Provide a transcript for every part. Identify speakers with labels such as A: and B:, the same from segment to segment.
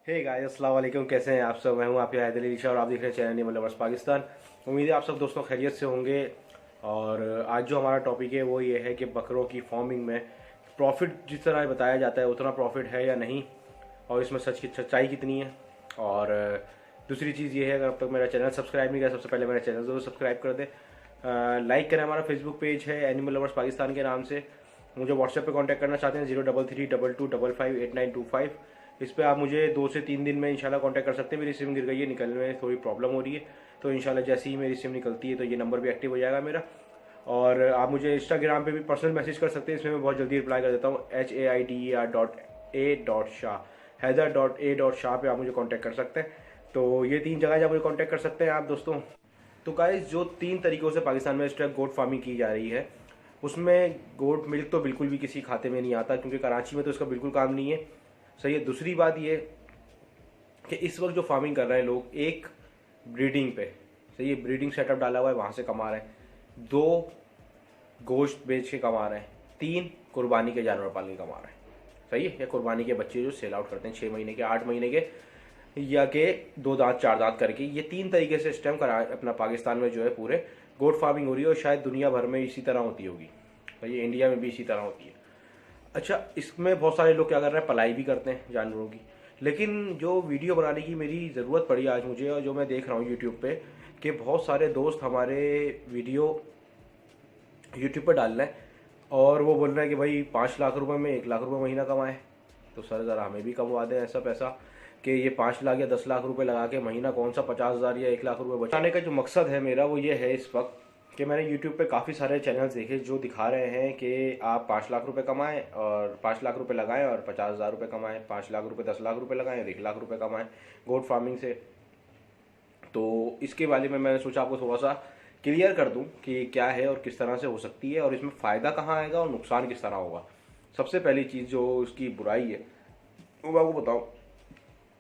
A: Hey guys, अस्सलाम वालेकुम। कैसे हैं आप सब? मैं हूं आपके हैदर अली शाह और आप देख रहे हैं चैनल एनिमल लवर्स पाकिस्तान। उम्मीद है आप सब दोस्तों खैरियत से होंगे। और आज जो हमारा टॉपिक है वो ये है कि बकरों की फार्मिंग में प्रॉफिट जिस तरह बताया जाता है उतना प्रॉफिट है या नहीं, और इसमें सच की सच्चाई कितनी है। और दूसरी चीज़ ये है, अगर अब तक मेरा चैनल सब्सक्राइब नहीं किया सबसे पहले मेरा चैनल ज़रूर सब्सक्राइब कर दें। लाइक करें। हमारा फेसबुक पेज है एनिमल लवर्स पाकिस्तान के नाम से। मुझे व्हाट्सएप पे कांटेक्ट करना चाहते हैं 0332255892। इस पे आप मुझे 2 से 3 दिन में इंशाल्लाह कांटेक्ट कर सकते हैं। मेरी सिम गिर गई है, निकलने में थोड़ी प्रॉब्लम हो रही है, तो इंशाल्लाह जैसे ही मेरी सिम निकलती है तो ये नंबर भी एक्टिव हो जाएगा मेरा। और आप मुझे इंस्टाग्राम पे भी पर्सनल मैसेज कर सकते हैं, इसमें मैं बहुत जल्दी रिप्लाई कर देता हूँ। HAIDER.A.SHAH हैदर.A.शाह पे आप मुझे कांटेक्ट कर सकते हैं। तो ये 3 जगह जब मुझे कांटेक्ट कर सकते हैं आप दोस्तों। तो गाइस, जो 3 तरीकों से पाकिस्तान में इस टाइम गोट फार्मिंग की जा रही है, उसमें गोट मिल्क तो बिल्कुल भी किसी खाते में नहीं आता, क्योंकि कराची में तो इसका बिल्कुल काम नहीं है। सही है। दूसरी बात ये कि इस वक्त जो फार्मिंग कर रहे हैं लोग, एक ब्रीडिंग पे, सही है, ब्रीडिंग सेटअप डाला हुआ है, वहाँ से कमा रहे हैं। 2 गोश्त बेच के कमा रहे हैं। 3 कुर्बानी के जानवर पाल के कमा रहे हैं। सही है। या कुर्बानी के बच्चे जो सेल आउट करते हैं 6 महीने के, 8 महीने के, या के 2 दांत 4 दांत करके। ये 3 तरीके से इस टाइम करा अपना पाकिस्तान में जो है पूरे गोट फार्मिंग हो रही है, और शायद दुनिया भर में इसी तरह होती होगी। सही है। इंडिया में भी इसी तरह होती है। अच्छा, इसमें बहुत सारे लोग क्या कर रहे हैं, पलाई भी करते हैं जानवरों की। लेकिन जो वीडियो बनाने की मेरी ज़रूरत पड़ी आज मुझे, और जो मैं देख रहा हूँ यूट्यूब पे, कि बहुत सारे दोस्त हमारे वीडियो यूट्यूब पर डाल रहे हैं और वो बोल रहे हैं कि भाई 5 लाख रुपए में 1 लाख रुपए महीना कमाए। तो सर ज़रा हमें भी कमवा दें ऐसा पैसा कि ये 5 लाख या 10 लाख रुपए लगा के महीना कौन सा 50,000 या 1 लाख रुपए बचाने का जो मकसद है मेरा वो ये है इस वक्त कि मैंने यूट्यूब पे काफ़ी सारे चैनल्स देखे जो दिखा रहे हैं कि आप 5 लाख रुपए कमाएं और 5 लाख रुपए लगाएं और 50,000 रुपये कमाएं, 5 लाख रुपए 10 लाख रुपए लगाएं और 1 लाख रुपए कमाएं गोट फार्मिंग से। तो इसके बारे में मैंने सोचा आपको थोड़ा सा क्लियर कर दूं कि क्या है और किस तरह से हो सकती है, और इसमें फ़ायदा कहाँ आएगा और नुकसान किस तरह होगा। सबसे पहली चीज़ जो इसकी बुराई है वो मैं आपको बताऊँ।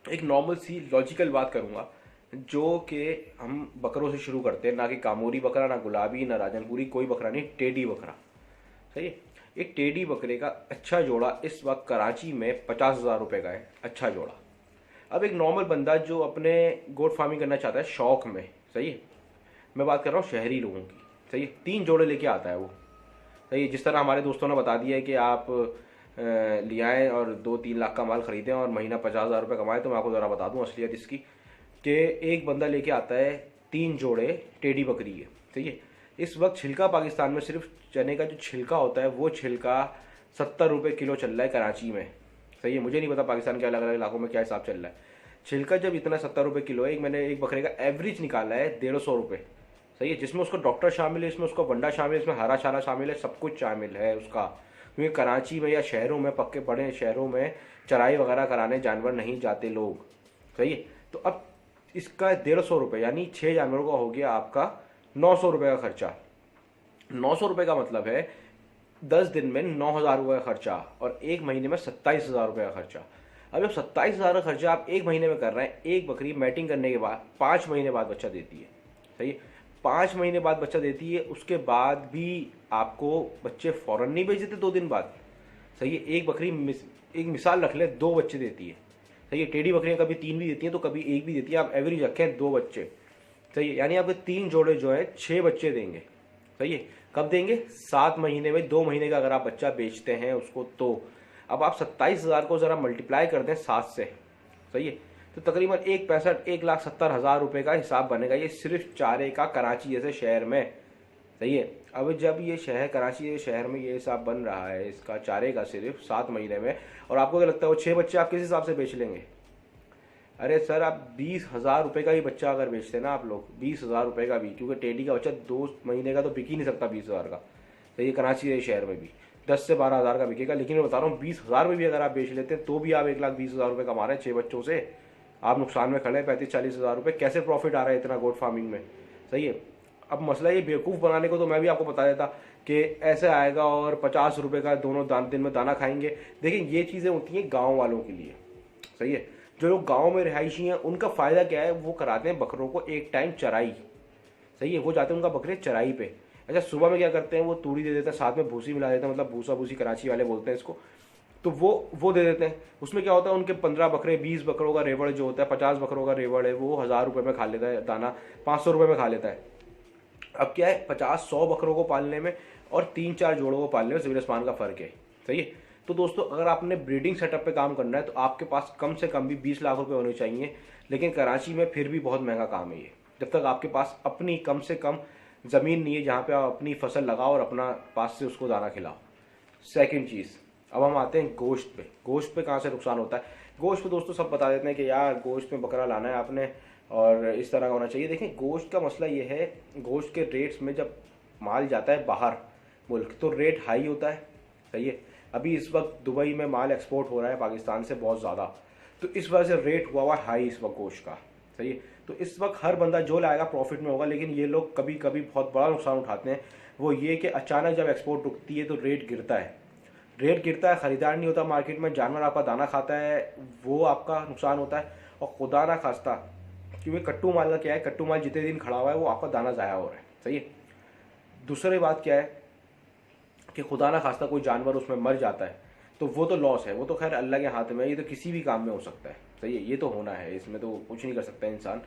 A: एक नॉर्मल सी लॉजिकल बात करूँगा, जो कि हम बकरों से शुरू करते हैं, ना कि कामोरी बकरा, ना गुलाबी, ना राजनपुरी, कोई बकरा नहीं, टेडी बकरा। सही है। एक टेडी बकरे का अच्छा जोड़ा इस वक्त कराची में 50,000 रुपये का है, अच्छा जोड़ा। अब एक नॉर्मल बंदा जो अपने गोट फार्मिंग करना चाहता है शौक में, सही है, मैं बात कर रहा हूँ शहरी लोगों की, सही है, 3 जोड़े लेके आता है वो। सही है। जिस तरह हमारे दोस्तों ने बता दिया है कि आप ले आएँ और 2-3 लाख का माल खरीदें और महीना 50,000 रुपये कमाएं, तो मैं आपको ज़रा बता दूँ असलियत इसकी, कि एक बंदा लेके आता है 3 जोड़े टेडी बकरी है। ठीक है। इस वक्त छिलका पाकिस्तान में सिर्फ चने का जो छिलका होता है वो छिलका 70 रुपये किलो चल रहा है कराची में। सही है। मुझे नहीं पता पाकिस्तान के अलग अलग इलाकों में क्या हिसाब चल रहा है। छिलका जब इतना 70 रुपये किलो है, मैंने एक बकरे का एवरेज निकाला है 150 रुपये। सही है। जिसमें उसको डॉक्टर शामिल है, इसमें उसका वंडा शामिल है, इसमें हरा चारा शामिल है, सब कुछ शामिल है उसका। क्योंकि कराची में या शहरों में, पक्के बड़े शहरों में चराई वगैरह कराने जानवर नहीं जाते लोग। सही है। तो अब इसका 150 रुपये यानी 6 जानवरों का हो गया आपका 900 रुपये का खर्चा। 900 रुपये का मतलब है 10 दिन में 9,000 रुपये का खर्चा, और एक महीने में 27,000 रुपये का खर्चा। अब जब 27,000 का खर्चा आप एक महीने में कर रहे हैं, एक बकरी मैटिंग करने के बाद 5 महीने बाद बच्चा देती है। सही है। 5 महीने बाद बच्चा देती है, उसके बाद भी आपको बच्चे फ़ौरन नहीं भेज देते 2 दिन बाद। सही है। एक बकरी एक मिसाल रख ले 2 बच्चे देती है। सही है। टेढ़ी बकरियां कभी 3 भी देती हैं तो कभी 1 भी देती है, आप एवरेज रखें 2 बच्चे। सही है। यानी आपके 3 जोड़े जो है 6 बच्चे देंगे। सही है। कब देंगे? 7 महीने में, 2 महीने का अगर आप बच्चा बेचते हैं उसको तो। अब आप 27,000 को ज़रा मल्टीप्लाई कर दें 7 से। सही है। तो तकरीबन 1,65,1,70,000 रुपये का हिसाब बनेगा, ये सिर्फ चारे का कराची जैसे शहर में। सही है। अब जब ये शहर, कराची ये शहर में ये हिसाब बन रहा है इसका चारे का सिर्फ 7 महीने में, और आपको क्या लगता है वो 6 बच्चे आप किस हिसाब से बेच लेंगे? अरे सर, आप 20,000 रुपये का ही बच्चा अगर बेचते हैं ना आप लोग, 20,000 रुपये का भी, क्योंकि टेडी का बच्चा 2 महीने का तो बिक ही नहीं सकता 20,000 का। सही है। कराची के शहर में भी 10 से 12,000 का बिकेगा, लेकिन मैं बता रहा हूँ 20,000 में भी अगर आप बेच लेते हैं तो भी आप 1,20,000 रुपये कमा रहे हैं 6 बच्चों से। आप नुकसान में खड़े हैं 35-40,000 रुपये। कैसे प्रॉफिट आ रहा है इतना गोट फार्मिंग में? सही है। अब मसला ये बेवकूफ़ बनाने को तो मैं भी आपको बता देता कि ऐसे आएगा और 50 रुपये का दोनों दिन में दाना खाएंगे। देखिए, ये चीज़ें होती हैं गाँव वालों के लिए। सही है। जो लोग गाँव में रिहायशी हैं उनका फ़ायदा क्या है, वो कराते हैं बकरों को एक टाइम चराई। सही है। वो जाते हैं उनका बकरे चराई पे। अच्छा, सुबह में क्या करते हैं, वो तूड़ी दे देते हैं, साथ में भूसी मिला देते हैं, मतलब भूसा भूसी कराची वाले बोलते हैं इसको। तो वो दे देते हैं। उसमें क्या होता है, उनके 15 बकरे 20 बकरों का रेवड़ जो होता है, 50 बकरों का रेवड़ है, वो 1000 रुपये में खा लेता है दाना, 500 रुपये में खा लेता है। अब क्या है, 50-100 बकरों को पालने में और 3-4 जोड़ों को पालने में ज़मीन आसमान का फ़र्क है। सही है। तो दोस्तों, अगर आपने ब्रीडिंग सेटअप पे काम करना है तो आपके पास कम से कम भी 20 लाख रुपए होने चाहिए। लेकिन कराची में फिर भी बहुत महंगा काम है ये, जब तक आपके पास अपनी कम से कम ज़मीन नहीं है जहाँ पे आप अपनी फसल लगाओ और अपना पास से उसको दाना खिलाओ। सेकंड चीज़, अब हम आते हैं गोश्त पे। गोश्त पे कहाँ से नुकसान होता है? गोश्त पे दोस्तों सब बता देते हैं कि यार गोश्त में बकरा लाना है आपने और इस तरह का होना चाहिए। देखिए, गोश्त का मसला ये है, गोश्त के रेट्स में जब माल जाता है बाहर मुल्क तो रेट हाई होता है। सही है। अभी इस वक्त दुबई में माल एक्सपोर्ट हो रहा है पाकिस्तान से बहुत ज़्यादा, तो इस वजह से रेट हुआ हाई इस वक्त गोश्त का। सही है। तो इस वक्त हर बंदा जो लाएगा प्रॉफिट में होगा, लेकिन ये लोग कभी कभी बहुत बड़ा नुकसान उठाते हैं। वो ये कि अचानक जब एक्सपोर्ट रुकती है तो रेट गिरता है। रेट गिरता है, ख़रीदार नहीं होता मार्केट में, जानवर आपका दाना खाता है, वो आपका नुकसान होता है। और खुदा ना खास्ता, क्योंकि कट्टू माल का क्या है, कट्टू माल जितने दिन खड़ा हुआ है वो आपका दाना ज़ाया हो रहा है। सही है। दूसरी बात क्या है कि खुदा ना खास्ता कोई जानवर उसमें मर जाता है तो वो तो लॉस है, वो तो खैर अल्लाह के हाथ में है, ये तो किसी भी काम में हो सकता है। सही है। ये तो होना है, इसमें तो कुछ नहीं कर सकता इंसान।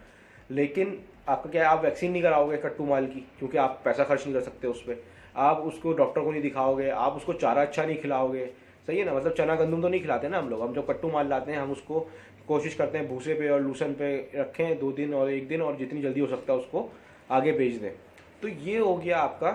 A: लेकिन आपका क्या है, आप वैक्सीन नहीं कराओगे कट्टू माल की, क्योंकि आप पैसा खर्च नहीं कर सकते उस पर। आप उसको डॉक्टर को नहीं दिखाओगे, आप उसको चारा अच्छा नहीं खिलाओगे। सही है ना। मतलब चना गंदम तो नहीं खिलाते ना हम लोग। हम जो कट्टू माल लाते हैं हम उसको कोशिश करते हैं भूसे पे और लूसन पे रखें 2 दिन और 1 दिन, और जितनी जल्दी हो सकता है उसको आगे भेज दें। तो ये हो गया आपका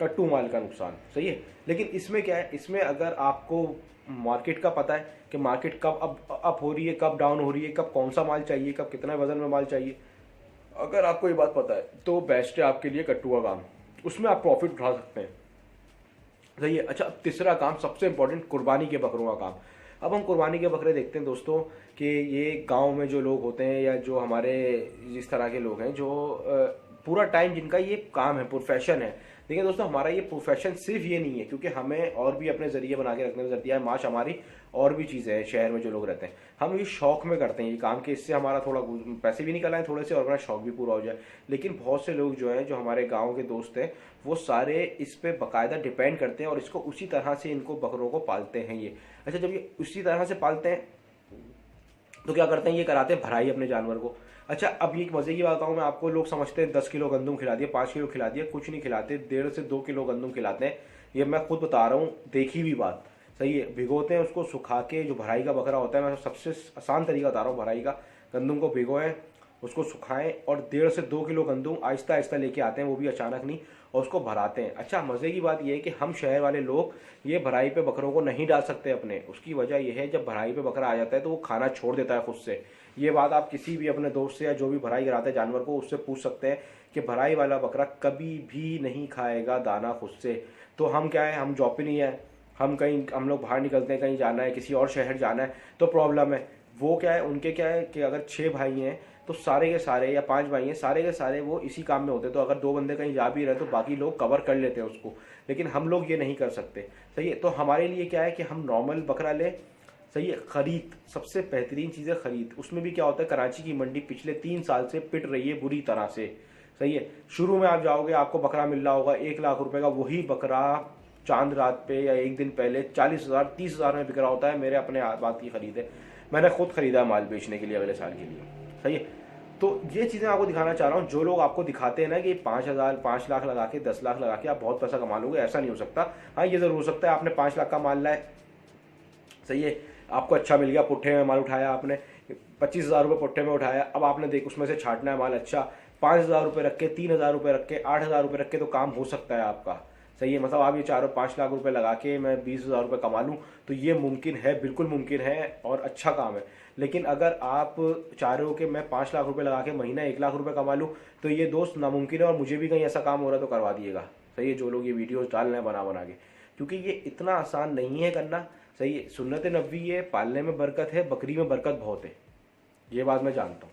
A: कट्टू माल का नुकसान। सही है। लेकिन इसमें क्या है, इसमें अगर आपको मार्केट का पता है कि मार्केट कब अप हो रही है, कब डाउन हो रही है, कब कौन सा माल चाहिए, कब कितना वजन में माल चाहिए, अगर आपको ये बात पता है तो बेस्ट है आपके लिए कट्टू का काम। उसमें आप प्रॉफिट उठा सकते हैं। सही है। अच्छा, अब तीसरा काम सबसे इंपॉर्टेंट, कुर्बानी के बकरों का काम। अब हम कुर्बानी के बकरे देखते हैं दोस्तों कि ये गांव में जो लोग होते हैं या जो हमारे जिस तरह के लोग हैं जो पूरा टाइम जिनका ये काम है, प्रोफेशन है। देखिए दोस्तों, हमारा ये प्रोफेशन सिर्फ ये नहीं है, क्योंकि हमें और भी अपने जरिए बना के रखने का जरिया है, माश हमारी और भी चीज़ें हैं शहर में जो लोग रहते हैं। हम ये शौक में करते हैं ये काम, कि इससे हमारा थोड़ा पैसे भी निकल आए थोड़े से और अपना शौक भी पूरा हो जाए। लेकिन बहुत से लोग जो हैं, जो हमारे गाँव के दोस्त हैं, वो सारे इस पर बाकायदा डिपेंड करते हैं और इसको उसी तरह से इनको बकरों को पालते हैं ये। अच्छा, जब ये उसी तरह से पालते हैं तो क्या करते हैं, ये कराते हैं भराई अपने जानवर को। अच्छा, अब ये मज़े की बात बताऊँ मैं आपको, लोग समझते हैं 10 किलो गंदम खिला दिया, 5 किलो खिला दिया, कुछ नहीं खिलाते, 1.5 से 2 किलो गंदम खिलाते हैं। ये मैं खुद बता रहा हूँ, देखी हुई बात। सही है। भिगोते हैं उसको, सुखा के, जो भराई का बकरा होता है, मैं सबसे आसान तरीका बता रहा हूँ भराई का, गंदम को भिगोएं, उसको सुखाएं और 1.5 से 2 किलो गंदम आहिस्ता आहिस्ता लेके आते हैं, वो भी अचानक नहीं, और उसको भराते हैं। अच्छा, मज़े की बात यह है कि हम शहर वाले लोग ये भराई पे बकरों को नहीं डाल सकते अपने। उसकी वजह यह है, जब भराई पे बकरा आ जाता है तो वो खाना छोड़ देता है खुद से। ये बात आप किसी भी अपने दोस्त से या जो भी भराई कराते हैं जानवर को, उससे पूछ सकते हैं कि भराई वाला बकरा कभी भी नहीं खाएगा दाना खुद से। तो हम क्या है, हम जॉब पे नहीं है, हम कहीं, हम लोग बाहर निकलते हैं, कहीं जाना है, किसी और शहर जाना है तो प्रॉब्लम है। वो क्या है, उनके क्या है कि अगर 6 भाई हैं तो सारे के सारे, या 5 भाई हैं, सारे के सारे वो इसी काम में होते हैं। तो अगर 2 बंदे कहीं जा भी रहे तो बाकी लोग कवर कर लेते हैं उसको, लेकिन हम लोग ये नहीं कर सकते। सही है। तो हमारे लिए क्या है कि हम नॉर्मल बकरा लें। सही है। खरीद, सबसे बेहतरीन चीज़ है खरीद। उसमें भी क्या होता है, कराची की मंडी पिछले 3 साल से पिट रही है बुरी तरह से। सही है। शुरू में आप जाओगे, आपको बकरा मिल रहा होगा 1 लाख रुपए का, वही बकरा चांद रात पे या 1 दिन पहले 40,000 30,000 में बिक रहा होता है। मेरे अपने बात की खरीद है, मैंने खुद खरीदा माल बेचने के लिए अगले साल के लिए। सही है। तो ये चीज़ें आपको दिखाना चाह रहा हूँ। जो लोग आपको दिखाते हैं ना कि 5,000 5 लाख लगा के 10 लाख लगा के आप बहुत पैसा कमा लोगे, ऐसा नहीं हो सकता। हाँ, ये ज़रूर हो सकता है आपने 5 लाख का माल लाए, सही है, आपको अच्छा मिल गया, पुट्ठे में माल उठाया आपने, 25,000 रुपये पुट्ठे में उठाया। अब आपने देख उसमें से छाटना है माल, अच्छा 5,000 रुपये रख के, 3,000 रुपये रख के, 8,000 रुपये रख के तो काम हो सकता है आपका। सही है। मतलब आप ये चारों 5 लाख रुपए लगा के मैं 20,000 रुपये कमा लूँ तो ये मुमकिन है, बिल्कुल मुमकिन है और अच्छा काम है। लेकिन अगर आप चाह रहे हो कि मैं 5 लाख रुपए लगा के महीना 1 लाख रुपए कमा लूँ तो ये दोस्त नामुमकिन है, और मुझे भी कहीं ऐसा काम हो रहा है तो करवा दिएगा। सही है। जो लोग ये वीडियोस डाल रहे हैं बना बना के, क्योंकि ये इतना आसान नहीं है करना। सही है। सुन्नत नबी है, पालने में बरकत है, बकरी में बरकत बहुत है, ये बात मैं जानता हूँ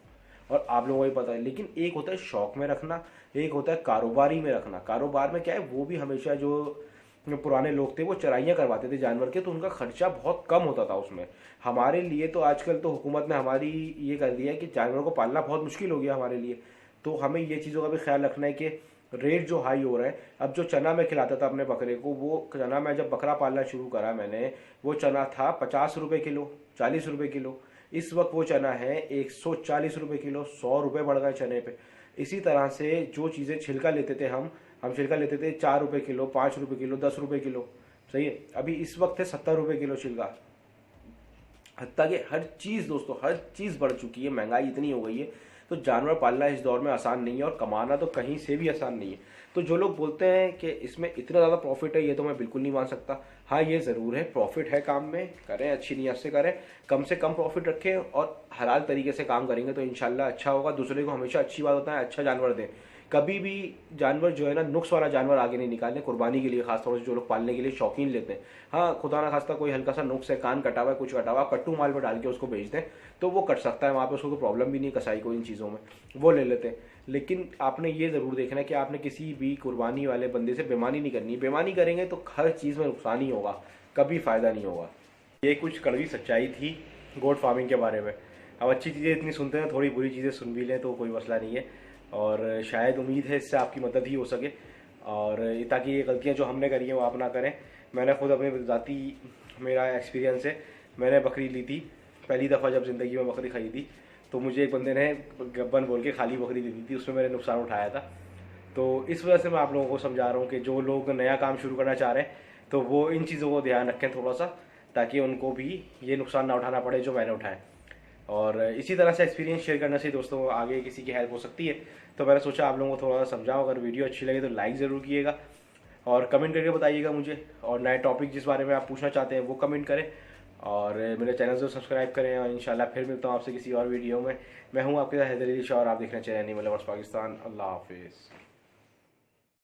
A: और आप लोगों को भी पता है। लेकिन एक होता है शौक में रखना, एक होता है कारोबारी में रखना। कारोबार में क्या है, वो भी हमेशा जो पुराने लोग थे वो चराइयाँ करवाते थे जानवर के, तो उनका खर्चा बहुत कम होता था उसमें। हमारे लिए तो आजकल तो हुकूमत ने हमारी ये कर दिया है कि जानवरों को पालना बहुत मुश्किल हो गया हमारे लिए। तो हमें ये चीज़ों का भी ख्याल रखना है कि रेट जो हाई हो रहा है। अब जो चना मैं खिलाता था अपने बकरे को, वो चना मैं जब बकरा पालना शुरू करा मैंने, वो चना था 50 रुपये किलो, 40 रुपये किलो। इस वक्त वो चना है 140 रुपये किलो, 100 रुपये बढ़ गए चने पे। इसी तरह से जो चीज़ें छिलका लेते थे हम छिलका लेते थे 4 रुपये किलो, 5 रुपये किलो, 10 रुपये किलो, सही है। अभी इस वक्त है 70 रुपये किलो छिलका। हत्ता कि हर चीज़ दोस्तों, हर चीज़ बढ़ चुकी है, महंगाई इतनी हो गई है। तो जानवर पालना इस दौर में आसान नहीं है, और कमाना तो कहीं से भी आसान नहीं है। तो जो लोग बोलते हैं कि इसमें इतना ज़्यादा प्रॉफिट है, ये तो मैं बिल्कुल नहीं मान सकता। हाँ, ये ज़रूर है, प्रॉफिट है काम में, करें अच्छी नीयत से करें, कम से कम प्रॉफिट रखें और हलाल तरीके से काम करेंगे तो इंशाल्लाह अच्छा होगा। दूसरे को हमेशा अच्छी बात होता है अच्छा जानवर दें। कभी भी जानवर जो है ना, नुक्स वाला जानवर आगे नहीं निकालें, कुर्बानी के लिए खासतौर से जो लोग पालने के लिए शौकीन लेते हैं। हाँ, खुदा ना खास्ता कोई हल्का सा नुक्स है, कान कटा हुआ है, कुछ कटा हुआ, कट्टू माल में डाल के उसको बेच दें तो वो कट सकता है, वहाँ पे उसको कोई प्रॉब्लम भी नहीं, कसाई को इन चीज़ों में वो ले लेते हैं। लेकिन आपने ये ज़रूर देखना है कि आपने किसी भी कुर्बानी वाले बंदे से बेईमानी नहीं करनी। बेईमानी करेंगे तो हर चीज़ में नुकसान ही होगा, कभी फ़ायदा नहीं होगा। ये कुछ कड़वी सच्चाई थी गोट फार्मिंग के बारे में। अब अच्छी चीज़ें इतनी सुनते हैं, थोड़ी बुरी चीज़ें सुन भी लें तो कोई मसला नहीं है, और शायद उम्मीद है इससे आपकी मदद ही हो सके, और ताकि ये गलतियाँ जो हमने करी हैं वो आप ना करें। मैंने खुद अपने ज़ाती मेरा एक्सपीरियंस है, मैंने बकरी ली थी पहली दफ़ा जब ज़िंदगी में बकरी खरीदी, तो मुझे एक बंदे ने गब्बन बोल के खाली बकरी दे दी थी, उसमें मैंने नुकसान उठाया था। तो इस वजह से मैं आप लोगों को समझा रहा हूँ कि जो लोग नया काम शुरू करना चाह रहे हैं तो वो इन चीज़ों को ध्यान रखें थोड़ा सा, ताकि उनको भी ये नुकसान ना उठाना पड़े जो मैंने उठाए। और इसी तरह से एक्सपीरियंस शेयर करने से दोस्तों आगे किसी की हेल्प हो सकती है। तो मैंने सोचा आप लोगों को थोड़ा सा समझाऊँ। अगर वीडियो अच्छी लगे तो लाइक ज़रूर कीजिएगा और कमेंट करके बताइएगा मुझे, और नए टॉपिक जिस बारे में आप पूछना चाहते हैं वो कमेंट करें, और मेरे चैनल को सब्सक्राइब करें। और इंशाल्लाह फिर मिलता हूँ आपसे किसी और वीडियो में। मैं हूँ आपके साथ हैदर अली शाह और आप देख रहे हैं चैनल एनिमल लवर्स पाकिस्तान। अल्लाह हाफिज़।